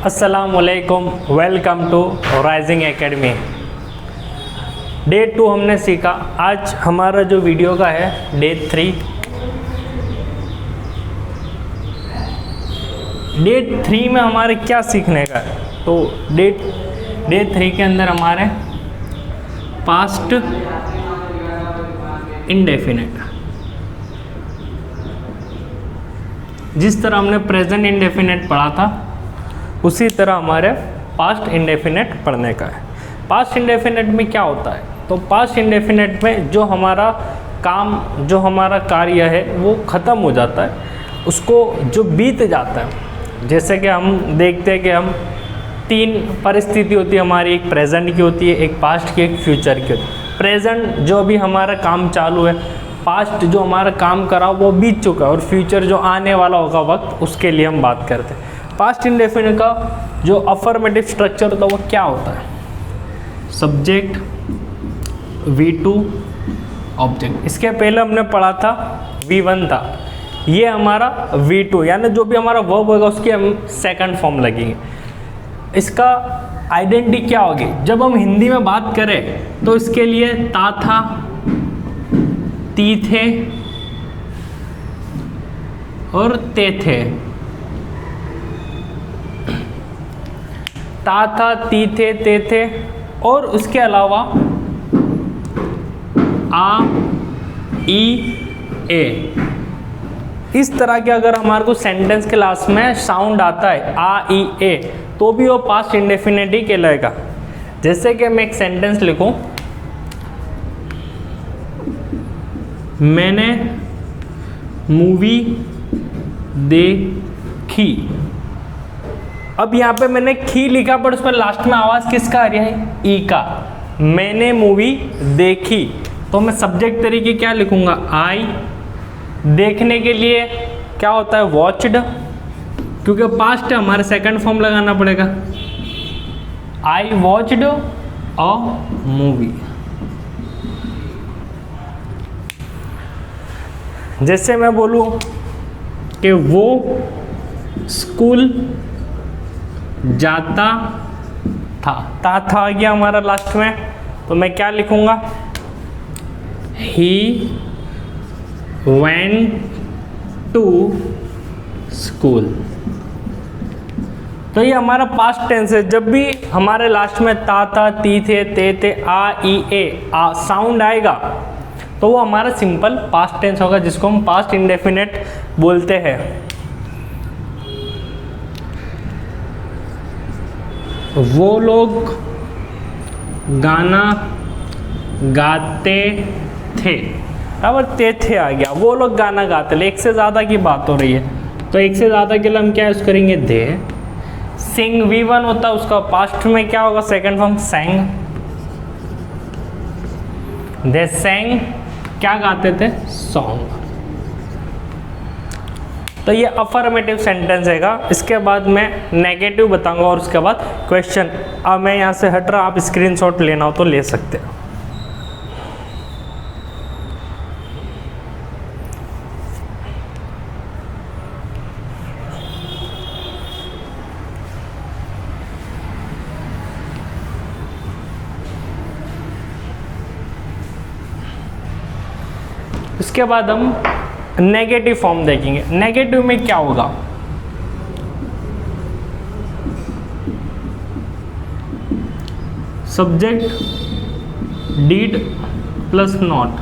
अस्सलामुअलैकुम, welcome to Rising Academy. Day 2 हमने सीखा। आज हमारा जो वीडियो का है डे 3। डे 3 में हमारे क्या सीखने का है? तो डे 3 के अंदर हमारे पास्ट इंडेफिनेट, जिस तरह हमने प्रेजेंट इंडेफिनेट पढ़ा था उसी तरह हमारे पास्ट इंडेफिनेट पढ़ने का है। पास्ट इंडेफिनेट में क्या होता है? तो पास्ट इंडेफिनेट में जो हमारा काम, जो हमारा कार्य है वो ख़त्म हो जाता है, उसको जो बीत जाता है। जैसे कि हम देखते हैं कि हम 3 परिस्थिति होती है हमारी, एक प्रेजेंट की होती है, एक पास्ट की, एक फ्यूचर की होती है। प्रेजेंट जो अभी हमारा काम चालू है, पास्ट जो हमारा काम करा वो बीत चुका है, और फ्यूचर जो आने वाला होगा वक्त, उसके लिए हम बात करते हैं। पास्ट इंडेफिनिट का जो अफर्मेटिव स्ट्रक्चर होता है वो क्या होता है? Subject, V2, object. इसके पहले हमने पढ़ा था V1 था, ये हमारा V2, यानी जो भी हमारा वर्ब होगा उसकी हम सेकंड फॉर्म लगेंगे। इसका आइडेंटिटी क्या होगी? जब हम हिंदी में बात करें तो इसके लिए ता था, ती थे और ते थे। ता था, ती थे, ते थे, और उसके अलावा आ, ई, ए। इस तरह के अगर हमारे को सेंटेंस के लास्ट में साउंड आता है आ, ई, ए, तो भी वो पास्ट इंडेफिनिट ही कहलाएगा। जैसे कि मैं एक सेंटेंस लिखूं, मैंने मूवी देखी। अब यहाँ पे मैंने खी लिखा, पर उस पर लास्ट में आवाज़ किसका आ रहा है? ई का। मैंने मूवी देखी, तो मैं सब्जेक्ट तरीके क्या लिखूँगा? आई। देखने के लिए क्या होता है? वॉच्ड, क्योंकि पास्ट है हमारे, सेकंड फॉर्म लगाना पड़ेगा। I watched a movie. जैसे मैं बोलूँ कि वो स्कूल जाता था, था आ गया हमारा लास्ट में, तो मैं क्या लिखूंगा? He went to school. तो ये हमारा पास्ट टेंस है। जब भी हमारे लास्ट में ता था, ती थे, ते थे, आ, ई, ए साउंड आएगा तो वो हमारा सिंपल पास्ट टेंस होगा, जिसको हम पास्ट इंडेफिनेट बोलते हैं। वो लोग गाना गाते थे, अब ते थे आ गया। वो लोग गाना गाते थे, एक से ज़्यादा की बात हो रही है, तो एक से ज़्यादा के लिए हम क्या यूज़ करेंगे? दे। सिंग V1 होता है, उसका पास्ट में क्या होगा? Second form सैंग। दे सैंग, क्या गाते थे? सॉन्ग। तो ये अफर्मेटिव सेंटेंस हैगा। इसके बाद मैं नेगेटिव बताऊंगा और उसके बाद क्वेश्चन। अब मैं यहाँ से हट रहा, आप स्क्रीनशॉट लेना हो तो ले सकते हो। इसके बाद हम नेगेटिव फॉर्म देखेंगे। नेगेटिव में क्या होगा? Subject did plus not,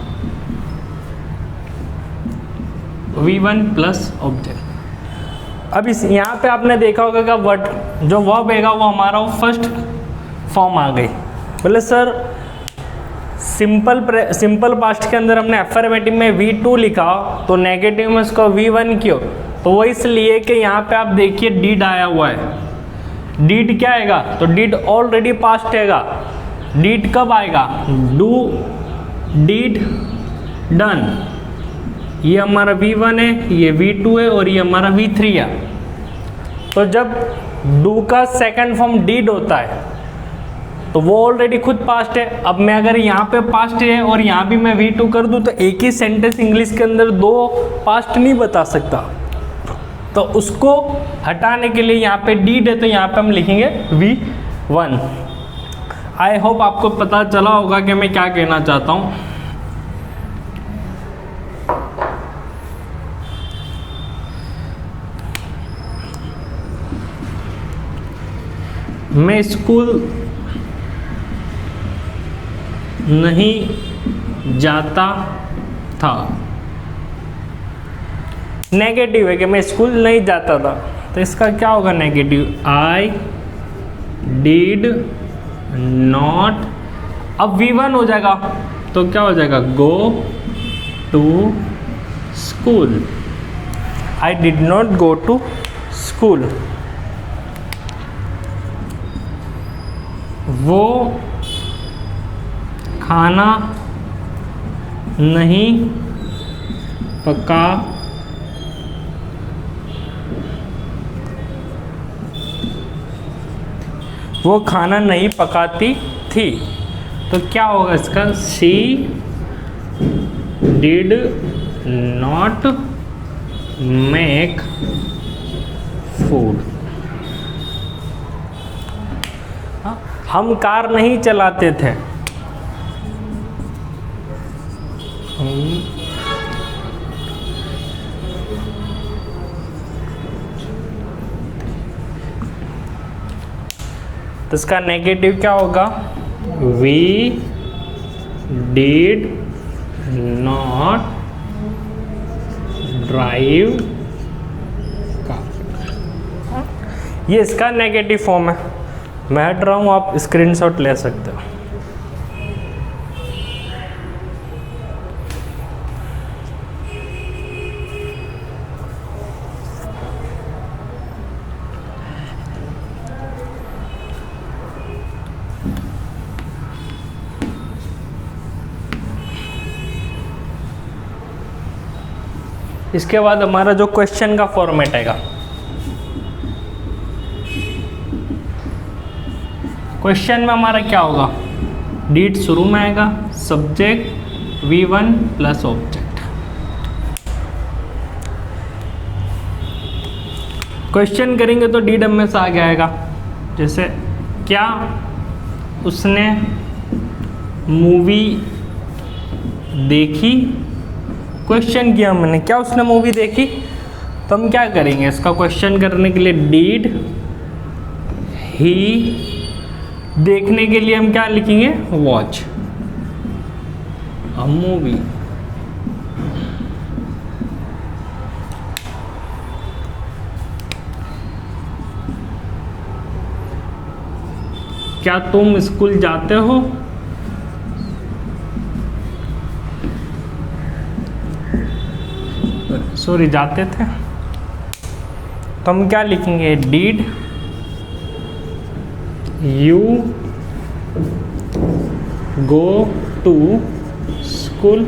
V1 plus object. अब इस यहाँ पे आपने देखा होगा कि वर्ड जो वर्ब हैगा वो हमारा फर्स्ट फॉर्म आ गई। बोले सर सिंपल पास्ट के अंदर हमने अफर्मेटिव में V2 लिखा, तो नेगेटिव में उसका V1 क्यों? तो वो इसलिए कि यहाँ पे आप देखिए डिड आया हुआ है। डिड क्या आएगा? तो डिड ऑलरेडी पास्ट हैगा। डिड कब आएगा? Do, did, done. ये हमारा V1 है, ये V2 है, और ये हमारा V3 है। तो जब डू का सेकंड फॉर्म डिड होता है तो वो ऑलरेडी खुद पास्ट है। अब मैं अगर यहाँ पे पास्ट है और यहाँ भी मैं V2 कर दूँ तो एक ही सेंटेंस इंग्लिश के अंदर 2 पास्ट नहीं बता सकता। तो उसको हटाने के लिए यहाँ पे डीड है तो यहाँ पे हम लिखेंगे V1। आई होप आपको पता चला होगा कि मैं क्या कहना चाहता हूँ। मैं स्कूल नहीं जाता था, नेगेटिव है कि मैं स्कूल नहीं जाता था, तो इसका क्या होगा नेगेटिव, आई डिड नॉट। अब V1 हो जाएगा तो क्या हो जाएगा, go to school. I did not go to school. वो खाना नहीं पका वो खाना नहीं पकाती थी, तो क्या होगा इसका, she did not make food. हम कार नहीं चलाते थे, तो इसका नेगेटिव क्या होगा, we did not drive car. ये इसका नेगेटिव फॉर्म है। मैं हट रहा हूँ, आप स्क्रीनशॉट ले सकते हो। इसके बाद हमारा जो क्वेश्चन का फॉर्मेट आएगा, क्वेश्चन में हमारा क्या होगा, डीड शुरू में आएगा, subject V1 plus object. Question करेंगे तो डीड हमेशा आगे आएगा, जैसे क्या उसने मूवी देखी। क्वेश्चन किया मैंने, क्या उसने मूवी देखी, तो हम क्या करेंगे, इसका क्वेश्चन करने के लिए डीड ही, देखने के लिए हम क्या लिखेंगे, वॉच अ मूवी। क्या तुम स्कूल जाते हो, सॉरी जाते थे, तो हम क्या लिखेंगे, did you go to school.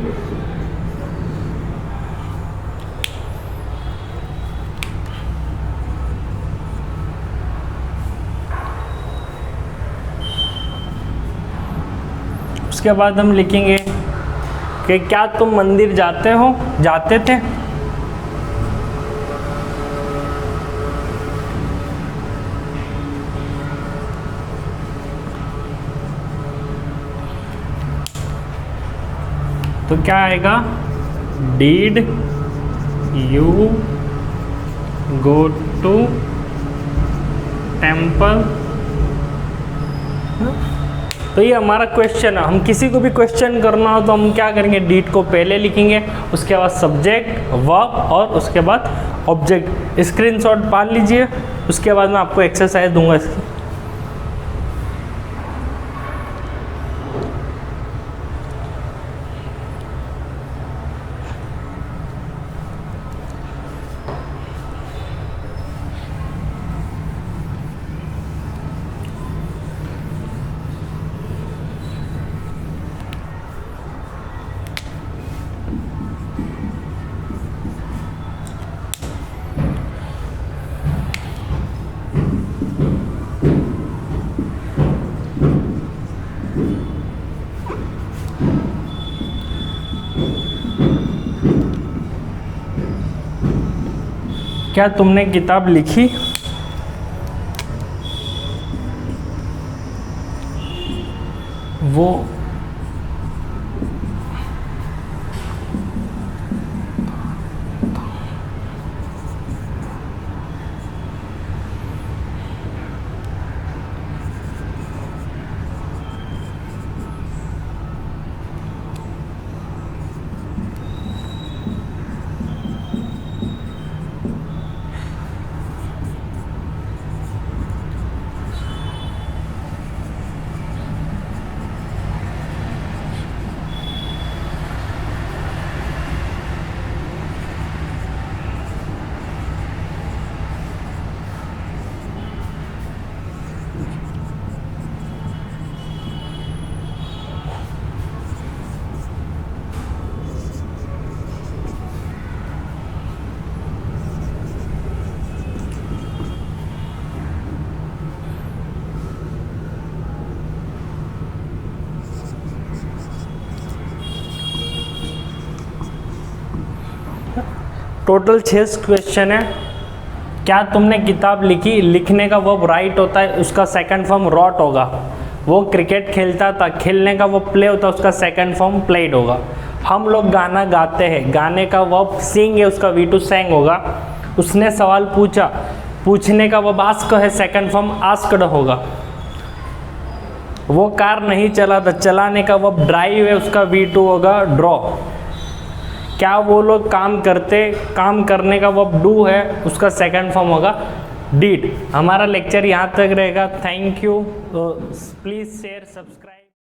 उसके बाद हम लिखेंगे कि क्या तुम मंदिर जाते थे। तो क्या आएगा, did you go to temple. तो ये हमारा क्वेश्चन है। हम किसी को भी क्वेश्चन करना हो तो हम क्या करेंगे, डीड को पहले लिखेंगे, उसके बाद सब्जेक्ट, वर्ब और उसके बाद ऑब्जेक्ट। स्क्रीनशॉट पा लीजिए, उसके बाद मैं आपको एक्सरसाइज दूंगा इसकी। क्या तुमने किताब लिखी? वो टोटल 6 क्वेश्चन है। क्या तुमने किताब लिखी? लिखने का वर्ब राइट होता है, उसका सेकंड फॉर्म रॉट होगा। वो क्रिकेट खेलता था, खेलने का वो प्ले होता है, उसका सेकंड फॉर्म प्लेड होगा। हम लोग गाना गाते हैं, गाने का वर्ब सिंग है, उसका V2 sang होगा। उसने सवाल पूछा, पूछने का वर्ब आस्क है, सेकंड फॉर्म आस्क्ड होगा। वो कार नहीं चला था, चलाने का वर्ब ड्राइव है, उसका V2 होगा ड्रॉ। क्या वो लोग काम करते, काम करने का वर्ब डू है, उसका सेकंड फॉर्म होगा डिड। हमारा लेक्चर यहाँ तक रहेगा। Thank you. Please share, subscribe.